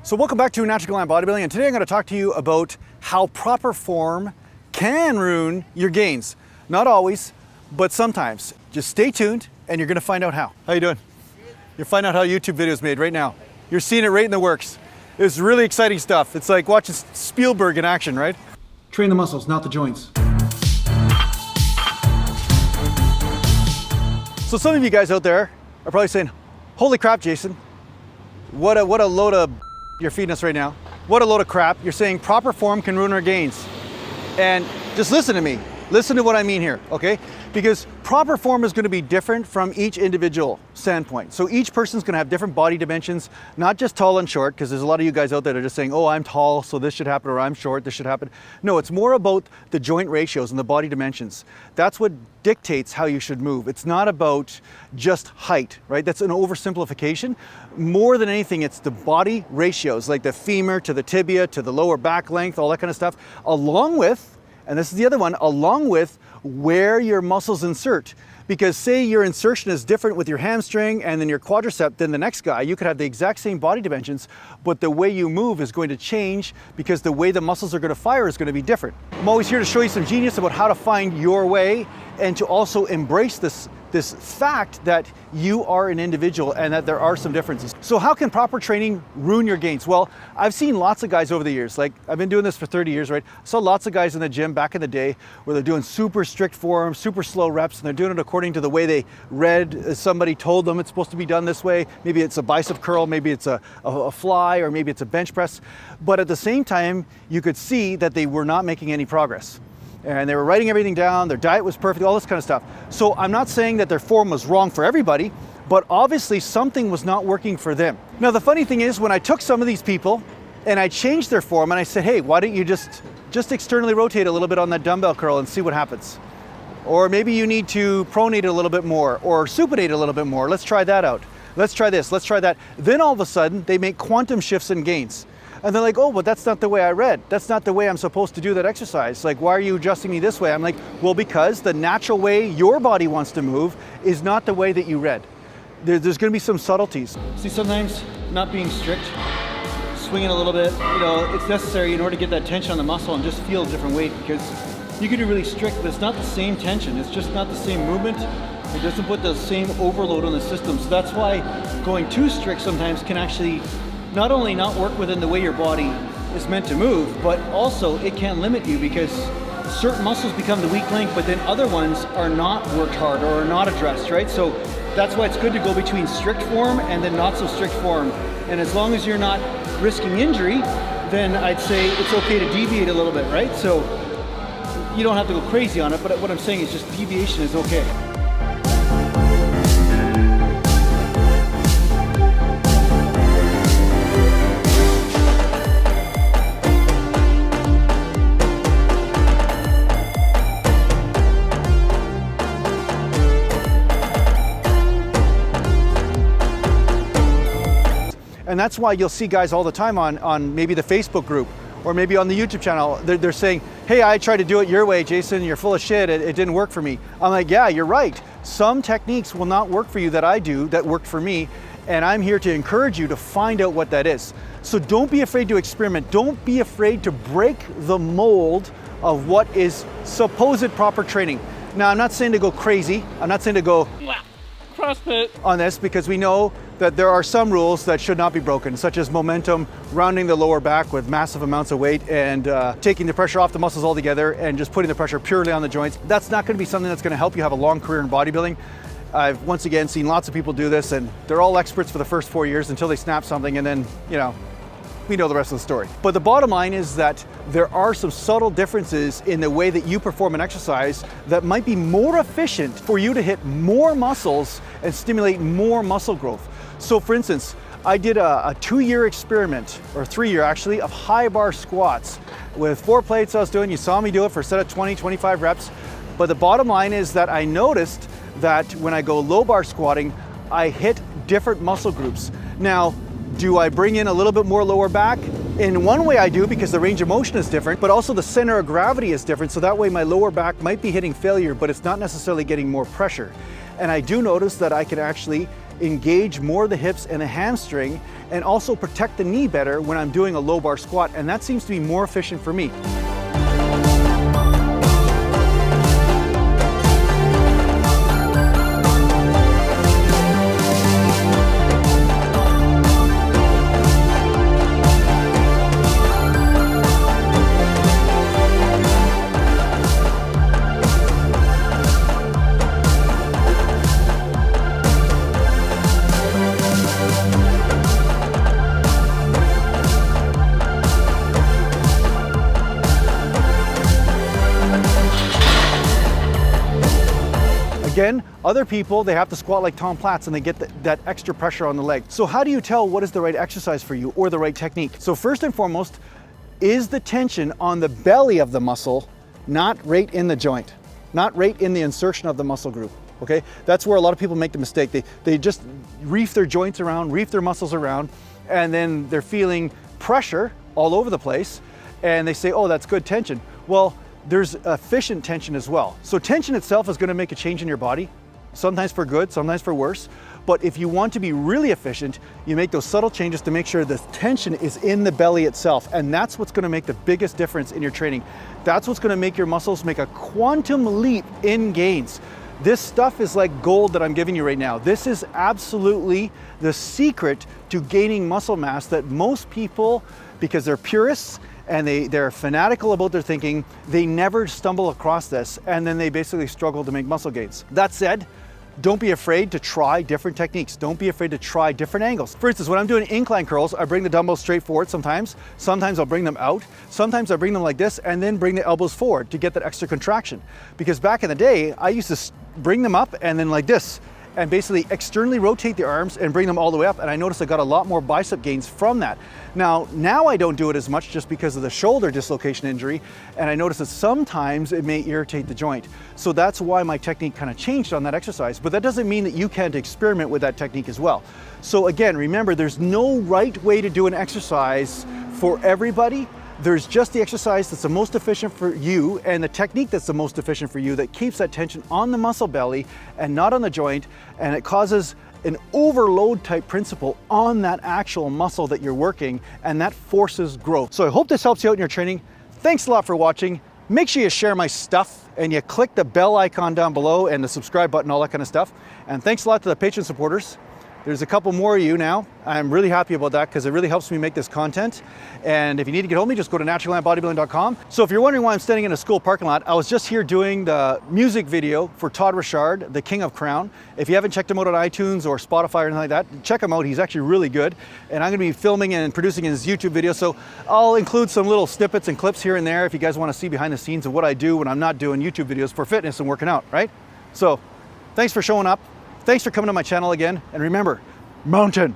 So welcome back to Natural Gallant Bodybuilding, and today I'm going to talk to you about how proper form can ruin your gains. Not always, but sometimes. Just stay tuned and you're going to find out how. How you doing? You'll find out how YouTube video is made right now. You're seeing it right in the works. It's really exciting stuff. It's like watching Spielberg in action, right? Train the muscles, not the joints. So some of you guys out there are probably saying, holy crap, Jason, what a load of you're feeding us right now. What a load of crap. You're saying proper form can ruin our gains. And just listen to me. Listen to what I mean here, okay? Because proper form is going to be different from each individual standpoint. So each person's going to have different body dimensions, not just tall and short, because there's a lot of you guys out there that are just saying, oh, I'm tall, so this should happen, or I'm short, this should happen. No, it's more about the joint ratios and the body dimensions. That's what dictates how you should move. It's not about just height, right? That's an oversimplification. More than anything, it's the body ratios, like the femur to the tibia to the lower back length, all that kind of stuff, along with, and this is the other one, along with where your muscles insert. Because say your insertion is different with your hamstring and then your quadricep than the next guy, you could have the exact same body dimensions, but the way you move is going to change because the way the muscles are going to fire is going to be different. I'm always here to show you some genius about how to find your way and to also embrace this fact that you are an individual and that there are some differences. So how can proper training ruin your gains? Well, I've seen lots of guys over the years, like I've been doing this for 30 years, right? I saw lots of guys in the gym back in the day where they're doing super strict form, super slow reps, and they're doing it according to the way they read, somebody told them it's supposed to be done this way. Maybe it's a bicep curl, maybe it's a fly, or maybe it's a bench press. But at the same time, you could see that they were not making any progress. And they were writing everything down, their diet was perfect, all this kind of stuff. So I'm not saying that their form was wrong for everybody, but obviously something was not working for them. Now the funny thing is, when I took some of these people and I changed their form and I said, hey, why don't you just externally rotate a little bit on that dumbbell curl and see what happens? Or maybe you need to pronate a little bit more or supinate a little bit more. Let's try that out. Let's try this, let's try that. Then all of a sudden they make quantum shifts in gains. And they're like, oh, but that's not the way I read. That's not the way I'm supposed to do that exercise. Like, why are you adjusting me this way? I'm like, well, because the natural way your body wants to move is not the way that you read. There's gonna be some subtleties. See, sometimes not being strict, swinging a little bit, it's necessary in order to get that tension on the muscle and just feel a different weight, because you can do really strict, but it's not the same tension. It's just not the same movement. It doesn't put the same overload on the system. So that's why going too strict sometimes can actually not only not work within the way your body is meant to move, but also it can limit you because certain muscles become the weak link, but then other ones are not worked hard or are not addressed, right? So that's why it's good to go between strict form and then not so strict form. And as long as you're not risking injury, then I'd say it's okay to deviate a little bit, right? So you don't have to go crazy on it, but what I'm saying is just deviation is okay. And that's why you'll see guys all the time on maybe the Facebook group or maybe on the YouTube channel, they're saying, hey, I tried to do it your way, Jason, you're full of shit, it didn't work for me. I'm like, yeah, you're right. Some techniques will not work for you that I do that worked for me, and I'm here to encourage you to find out what that is. So don't be afraid to experiment. Don't be afraid to break the mold of what is supposed proper training. Now, I'm not saying to go crazy. I'm not saying to go CrossFit on this, because we know that there are some rules that should not be broken, such as momentum, rounding the lower back with massive amounts of weight, and taking the pressure off the muscles altogether and just putting the pressure purely on the joints. That's not going to be something that's going to help you have a long career in bodybuilding. I've once again seen lots of people do this, and they're all experts for the first 4 years until they snap something, and then, we know the rest of the story. But the bottom line is that there are some subtle differences in the way that you perform an exercise that might be more efficient for you to hit more muscles and stimulate more muscle growth. So for instance, I did a 2-year experiment, or 3-year actually, of high bar squats with 4 plates I was doing. You saw me do it for a set of 20, 25 reps. But the bottom line is that I noticed that when I go low bar squatting, I hit different muscle groups. Now, do I bring in a little bit more lower back? In one way I do, because the range of motion is different, but also the center of gravity is different. So that way my lower back might be hitting failure, but it's not necessarily getting more pressure. And I do notice that I can actually engage more of the hips and the hamstring, and also protect the knee better when I'm doing a low bar squat, and that seems to be more efficient for me. Again, other people, they have to squat like Tom Platz and they get that extra pressure on the leg. So how do you tell what is the right exercise for you or the right technique? So first and foremost, is the tension on the belly of the muscle, not right in the joint, not right in the insertion of the muscle group, okay? That's where a lot of people make the mistake. They just reef their joints around, reef their muscles around, and then they're feeling pressure all over the place, and they say, oh, that's good tension. Well, there's efficient tension as well. So tension itself is going to make a change in your body, sometimes for good, sometimes for worse. But if you want to be really efficient, you make those subtle changes to make sure the tension is in the belly itself. And that's what's going to make the biggest difference in your training. That's what's going to make your muscles make a quantum leap in gains. This stuff is like gold that I'm giving you right now. This is absolutely the secret to gaining muscle mass that most people, because they're purists, and they're fanatical about their thinking, they never stumble across this, and then they basically struggle to make muscle gains. That said, don't be afraid to try different techniques. Don't be afraid to try different angles. For instance, when I'm doing incline curls, I bring the dumbbells straight forward sometimes. Sometimes I'll bring them out. Sometimes I bring them like this and then bring the elbows forward to get that extra contraction. Because back in the day, I used to bring them up and then like this, and basically externally rotate the arms and bring them all the way up, and I noticed I got a lot more bicep gains from that. Now I don't do it as much just because of the shoulder dislocation injury, and I noticed that sometimes it may irritate the joint. So that's why my technique kind of changed on that exercise, but that doesn't mean that you can't experiment with that technique as well. So again, remember, there's no right way to do an exercise for everybody. There's just the exercise that's the most efficient for you and the technique that's the most efficient for you that keeps that tension on the muscle belly and not on the joint, and it causes an overload type principle on that actual muscle that you're working, and that forces growth. So I hope this helps you out in your training. Thanks a lot for watching. Make sure you share my stuff and you click the bell icon down below and the subscribe button, all that kind of stuff. And thanks a lot to the Patreon supporters. There's a couple more of you now. I'm really happy about that because it really helps me make this content. And if you need to get hold of me, just go to naturalgallantbodybuilding.com. So if you're wondering why I'm standing in a school parking lot, I was just here doing the music video for Todd Richard, the King of Crown. If you haven't checked him out on iTunes or Spotify or anything like that, check him out. He's actually really good. And I'm gonna be filming and producing his YouTube video. So I'll include some little snippets and clips here and there if you guys wanna see behind the scenes of what I do when I'm not doing YouTube videos for fitness and working out, right? So thanks for showing up. Thanks for coming to my channel again. And remember, mountain.